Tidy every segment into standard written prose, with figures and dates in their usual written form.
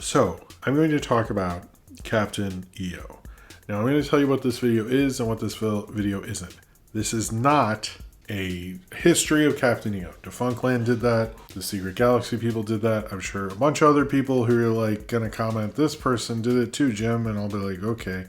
So, I'm going to talk about Captain EO. Now, I'm going to tell you what this video is and what this video isn't. This is not a history of Captain EO. Defunctland did that. The Secret Galaxy people did that. I'm sure a bunch of other people who are like going to comment, this person did it too, Jim. And I'll be like, okay.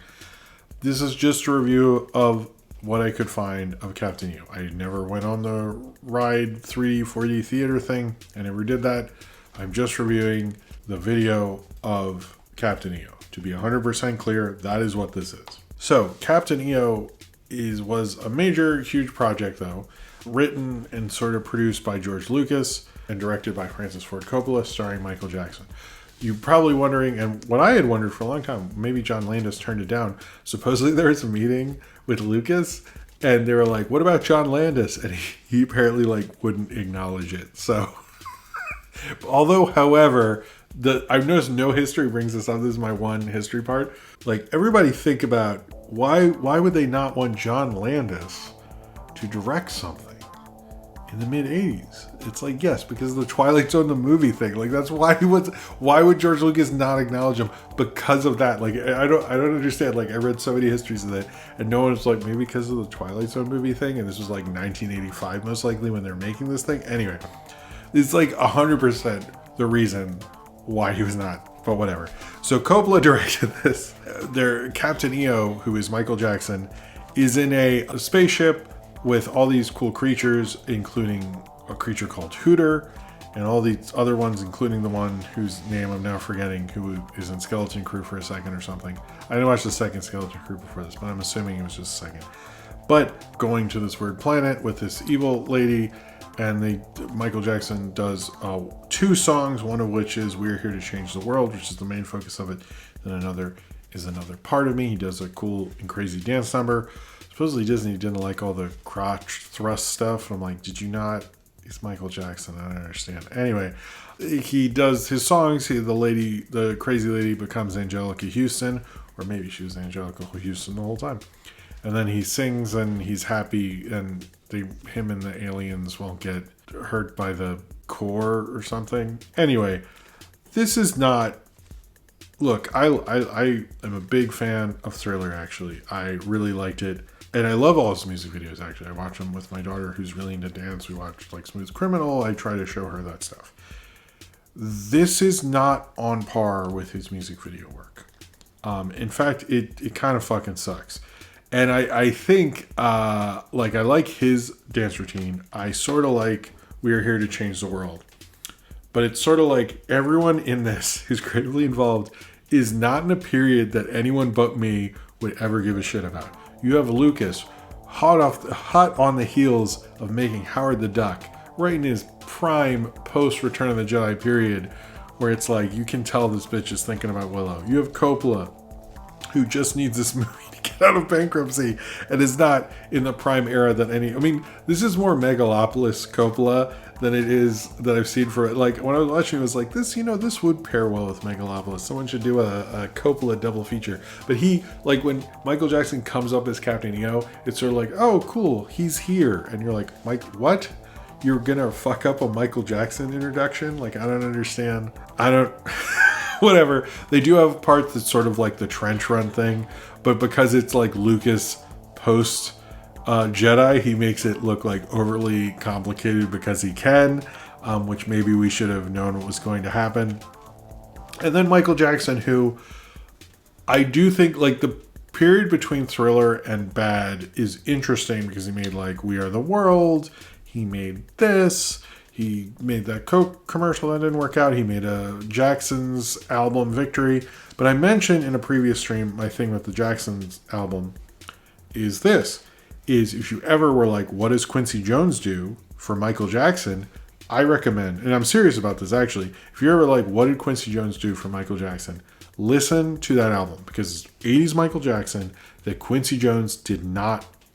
This is just a review of what I could find of Captain EO. I never went on the ride 3D, 4D theater thing. I never did that. I'm just reviewing the video of Captain EO. To be 100% clear, that is what this is. So, Captain EO was a major, huge project, though, written and sort of produced by George Lucas and directed by Francis Ford Coppola, starring Michael Jackson. You're probably wondering, and what I had wondered for a long time, maybe John Landis turned it down. Supposedly there was a meeting with Lucas, and they were like, what about John Landis? And he apparently wouldn't acknowledge it. So, however, I've noticed no history brings this up. This is my one history part. Everybody think about why would they not want John Landis to direct something in the mid 80s? It's yes, because of the Twilight Zone, the movie thing. That's why why would George Lucas not acknowledge him? Because of that. I don't understand. I read so many histories of that, and no one's maybe because of the Twilight Zone movie thing, and this was 1985 most likely when they're making this thing. Anyway, it's 100% the reason why he was not, but whatever. So Coppola directed this. Their Captain EO, who is Michael Jackson, is in a spaceship with all these cool creatures, including a creature called Hooter, and all these other ones, including the one whose name I'm now forgetting, who is in Skeleton Crew for a second or something. I didn't watch the second Skeleton Crew before this, but I'm assuming it was just a second. But going to this weird planet with this evil lady, and Michael Jackson does 2 songs, one of which is We're Here to Change the World, which is the main focus of it. Then another is Another Part of Me. He does a cool and crazy dance number. Supposedly Disney didn't like all the crotch thrust stuff. I'm like, did you not? He's Michael Jackson. I don't understand. Anyway, he does his songs. The crazy lady becomes Angelica Houston, or maybe she was Angelica Houston the whole time. And then he sings and he's happy, and him and the aliens won't get hurt by the core or something. Anyway, this is not... Look, I am a big fan of Thriller, actually. I really liked it. And I love all his music videos, actually. I watch them with my daughter, who's really into dance. We watch Smooth Criminal. I try to show her that stuff. This is not on par with his music video work. In fact, it kind of fucking sucks. And I think, I like his dance routine. I sort of like We're Here to Change the World. But it's sort of everyone in this who's creatively involved is not in a period that anyone but me would ever give a shit about. You have Lucas, hot on the heels of making Howard the Duck, right in his prime post-Return of the Jedi period, where it's you can tell this bitch is thinking about Willow. You have Coppola, who just needs this movie to get out of bankruptcy and is not in the prime era that this is more Megalopolis Coppola than it is that I've seen for it. When I was watching it, was this would pair well with Megalopolis. Someone should do a Coppola double feature. But when Michael Jackson comes up as Captain EO, it's sort of oh, cool, he's here. And you're Mike, what? You're gonna fuck up a Michael Jackson introduction? I don't understand. Whatever. They do have parts that's sort of the trench run thing, but because it's Lucas post Jedi, he makes it look overly complicated because he can, which maybe we should have known what was going to happen. And then Michael Jackson, who I do think the period between Thriller and Bad is interesting because he made We Are the World. He made this. He made that Coke commercial that didn't work out. He made a Jackson's album, Victory. But I mentioned in a previous stream, my thing with the Jackson's album is if you ever were what does Quincy Jones do for Michael Jackson, I recommend, and I'm serious about this actually, if you're ever what did Quincy Jones do for Michael Jackson, listen to that album, because it's 80s Michael Jackson that Quincy Jones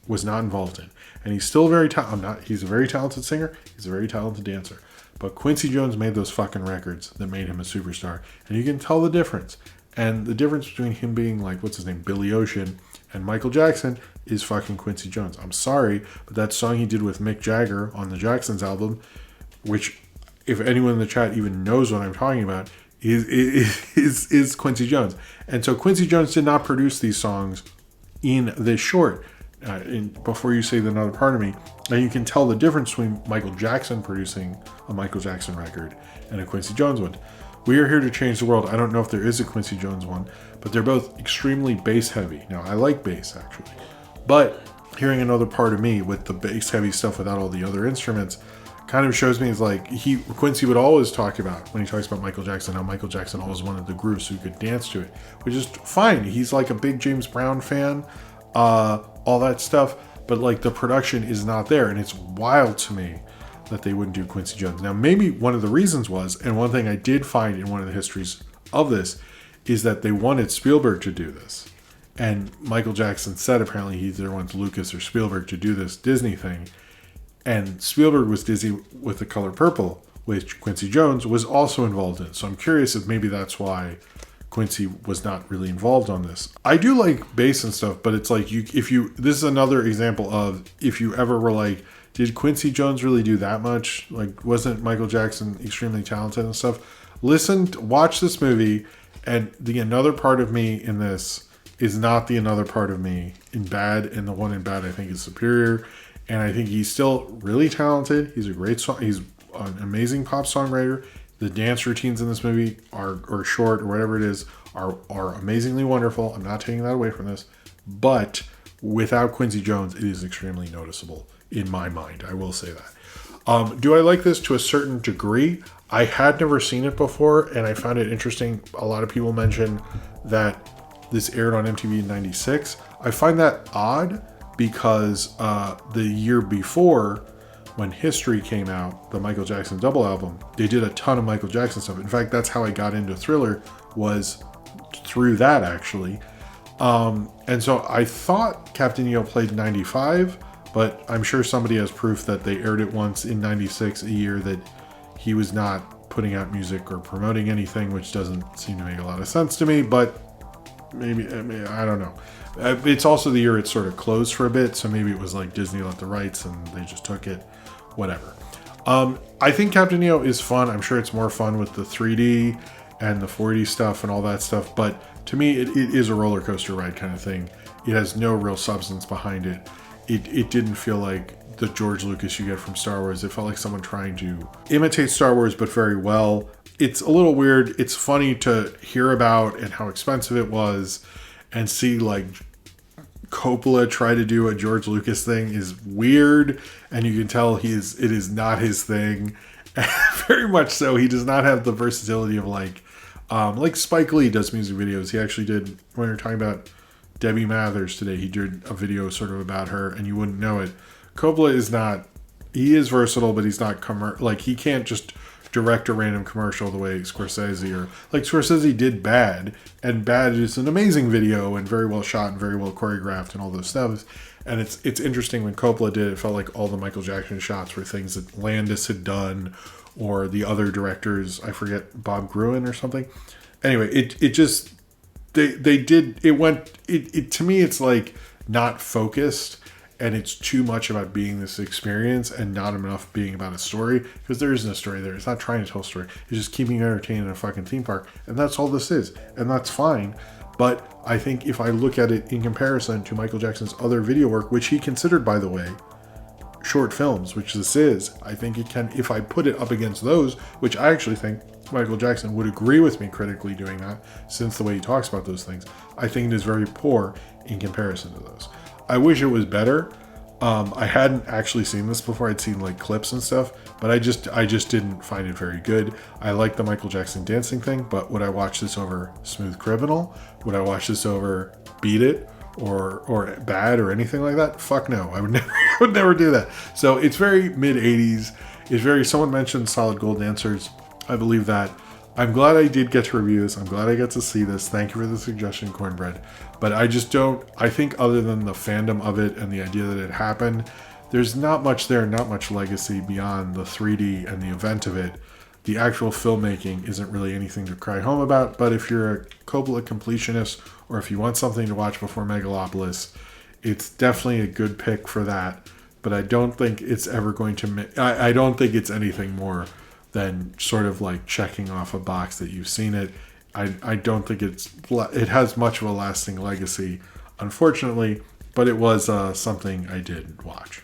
was not involved in. And he's still he's a very talented singer. He's a very talented dancer. But Quincy Jones made those fucking records that made him a superstar. And you can tell the difference. And the difference between him being Billy Ocean, and Michael Jackson is fucking Quincy Jones. I'm sorry, but that song he did with Mick Jagger on the Jackson's album, which if anyone in the chat even knows what I'm talking about, is Quincy Jones. And so Quincy Jones did not produce these songs in this short. Before you say another part of me, and you can tell the difference between Michael Jackson producing a Michael Jackson record and a Quincy Jones one. We Are Here to Change the World. I don't know if there is a Quincy Jones one, but they're both extremely bass heavy. Now, I like bass actually, but hearing Another Part of Me with the bass heavy stuff without all the other instruments kind of shows me, it's like Quincy would always talk about, when he talks about Michael Jackson, how Michael Jackson always wanted the grooves so he could dance to it, which is fine. He's like a big James Brown fan, all that stuff, but like the production is not there, and it's wild to me that they wouldn't do Quincy Jones. Now, maybe one of the reasons was, and one thing I did find in one of the histories of this, is that they wanted Spielberg to do this. And Michael Jackson said apparently he either wants Lucas or Spielberg to do this Disney thing. And Spielberg was dizzy with The Color Purple, which Quincy Jones was also involved in. So I'm curious if maybe that's why Quincy was not really involved on this. I do like bass and stuff, but it's like this is another example of, if you ever were like, did Quincy Jones really do that much? Like, wasn't Michael Jackson extremely talented and stuff? Watch this movie, and the Another Part of Me in this is not the Another Part of Me in Bad, and the one in Bad I think is superior. And I think he's still really talented. He's a great song. He's an amazing pop songwriter. The dance routines in this movie or short or whatever it is are amazingly wonderful. I'm not taking that away from this, but without Quincy Jones, it is extremely noticeable in my mind. I will say that. Do I like this to a certain degree? I had never seen it before, and I found it interesting. A lot of people mention that this aired on MTV in '96. I find that odd because the year before, when History came out, the Michael Jackson double album, they did a ton of Michael Jackson stuff. In fact, that's how I got into Thriller, was through that actually. And so I thought Captain EO played 95, but I'm sure somebody has proof that they aired it once in 96, a year that he was not putting out music or promoting anything, which doesn't seem to make a lot of sense to me, but maybe I don't know. It's also the year it sort of closed for a bit, so maybe it was like Disney left the rights and they just took it. Whatever. I think Captain EO is fun. I'm sure it's more fun with the 3D and the 4D stuff and all that stuff, but to me it is a roller coaster ride kind of thing. It has no real substance behind it. It didn't feel like the George Lucas you get from Star Wars. It felt like someone trying to imitate Star Wars but very well. It's a little weird. It's funny to hear about and how expensive it was, and see like Coppola try to do a George Lucas thing is weird, and you can tell it is not his thing. Very much so. He does not have the versatility of like Spike Lee does music videos. He actually did, when we were talking about Debbie Mathers today, he did a video sort of about her, and you wouldn't know it. Coppola is not. He is versatile, but he's not like he can't just direct a random commercial the way Scorsese, or like Scorsese did Bad, and Bad is an amazing video and very well shot and very well choreographed and all those stuff. And it's interesting when Coppola did it, felt like all the Michael Jackson shots were things that Landis had done, or the other directors, I forget, Bob Gruen or something. Anyway, it just they did it went it to me, it's like not focused, and it's too much about being this experience and not enough being about a story, because there isn't a story there. It's not trying to tell a story. It's just keeping you entertained in a fucking theme park, and that's all this is, and that's fine. But I think if I look at it in comparison to Michael Jackson's other video work, which he considered, by the way, short films, which this is, I think it can, if I put it up against those, which I actually think Michael Jackson would agree with me critically doing that, since the way he talks about those things, I think it is very poor in comparison to those. I wish it was better. I hadn't actually seen this before. I'd seen like clips and stuff, but I just didn't find it very good. I like the Michael Jackson dancing thing, but would I watch this over Smooth Criminal? Would I watch this over Beat It or Bad or anything like that? Fuck no. I would never do that. So it's very mid 80s. It's very, someone mentioned Solid Gold Dancers. I believe that. I'm glad I did get to review this. I'm glad I get to see this. Thank you for the suggestion, Cornbread. But I just don't, I think other than the fandom of it and the idea that it happened, there's not much there, not much legacy beyond the 3D and the event of it. The actual filmmaking isn't really anything to cry home about, but if you're a Coppola completionist, or if you want something to watch before Megalopolis, it's definitely a good pick for that. But I don't think it's ever going to, I don't think it's anything more than sort of like checking off a box that you've seen it. I don't think it has much of a lasting legacy, unfortunately, but it was something I did watch.